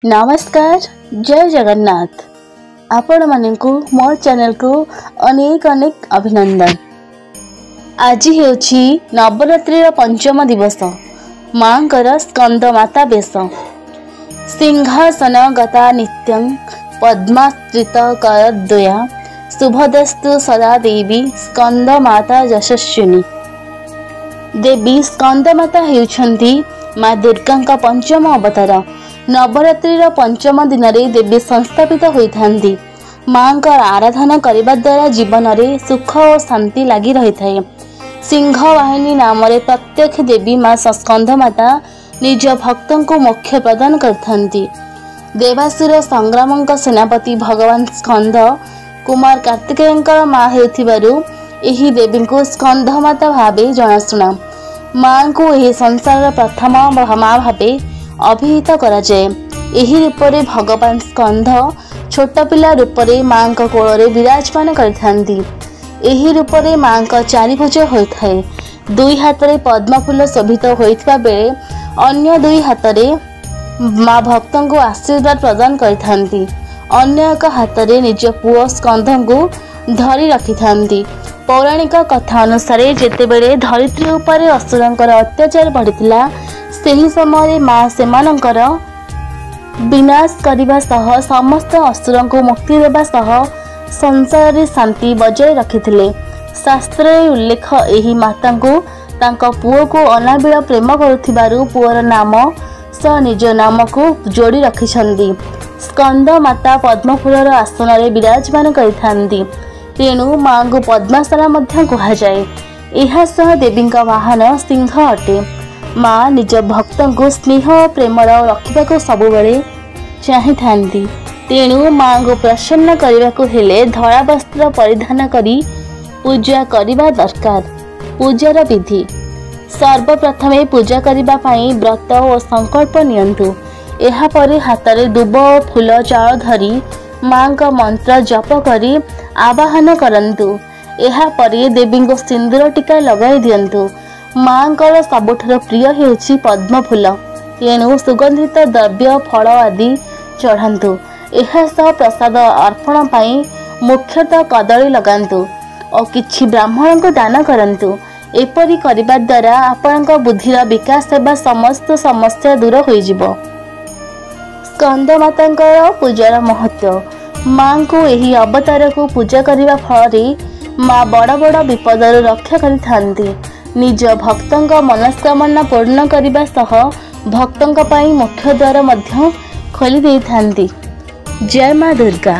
नमस्कार, जय जगन्नाथ। आपण मानकु मो चैनल को अनेक अनेक अभिनंदन। आज हेउछि नवरात्रि पंचम दिवस। मांकर स्कंद माता बेश सिंहासन गता नित्यं पद्मास्त्रित करद्वया शुभदस्तु सदा देवी स्कंद माता यशस्विनी। देवी स्कंद माता हेउछंती माँ दुर्गा पंचम अवतार। नवरात्रि पंचम दिन में देवी संस्थापित होती। माँ का आराधना करने द्वारा जीवन में सुख और शांति लगी रही है। सिंहवाहिनी नाम प्रत्यक्ष देवी माँ स्कंद माता निज भक्तों को मोक्ष प्रदान करथंती। देवासुर संग्राम सेनापति भगवान स्कंद कुमार कार्तिकेय माँ होथिबारु एही देवी को स्कंद माता भावे जनाशुना। माँ को यह संसार प्रथम माँ भावे अभिहित करा जाए। एही रूपरे भगवान स्कंद छोट पिला रूपरे माँ का कोଳରେ विराजमान करथांती। एही रूपरे माँ का चारिभुज होइथाए। दुई हाथरे पद्मफूल शोभित होइथिबा बेले अन्य दुई हाथरे माँ भक्तों को आशीर्वाद प्रदान करथांती। अन्य एक हाथरे निज पुओ स्कंद को धरी रखिथांती। पौराणिक कथा अनुसार जेतेबेले धरित्री उपरे असुरंकर अत्याचार बढ़िथिला सेही समय माँ सेमानंकर विनाश करने सह समस्त असुर को मुक्ति देवा सह संसार रे शांति बजाय रखिथिले। शास्त्र रे उल्लेख एही माता को तांका पुओ को अनाबिल प्रेम करुथिबारु पुओर नाम सह निज नाम को जोड़ी रखिछंदी। स्कंद माता पद्मफूलर आसन रे विराजमान करिथांती। तेणु माँ को पद्मासना मध्य कहा जाए। एहा सह देवी का वाहन सिंह अटे। माँ निज भक्तों को स्नेह और प्रेम रखा सबुबले चाहती। तेणु माँ को प्रसन्न करने को हेले धड़ा वस्त्र परिधान करी पूजा करने दरकार। पूजार विधि सर्वप्रथमे पूजा करने व्रत और संकल्प नियंतु। एहा परे हाथ में दुब और फूल चाउल धरी माँ का मंत्र जप करी आवाहन करंतु। एहा परे देवी को सिंदूर टीका लगाई दियंतु। माँ का सबुठार प्रिय हेउछि पद्म फूल। तेणु सुगंधित द्रव्य फल आदि चढ़ातु। एहा सह प्रसाद अर्पण पाई मुख्यतः कदली लगातु और किछि ब्राह्मण को दान करंतु। एपरि करिबा द्वारा आपनका बुद्धिर विकास सेवा समस्त समस्या दूर होई जिवो। स्कंद मातांकर पूजार महत्व। माँ को यही अवतार को पूजा करने फल माँ बड़ बड़ विपदर रक्षा करिथांती। निज भक्तों का मनस्कामना पूर्ण करने सह भक्तों मोक्ष द्वार मध्य खोली देइथांती। जय माँ दुर्गा।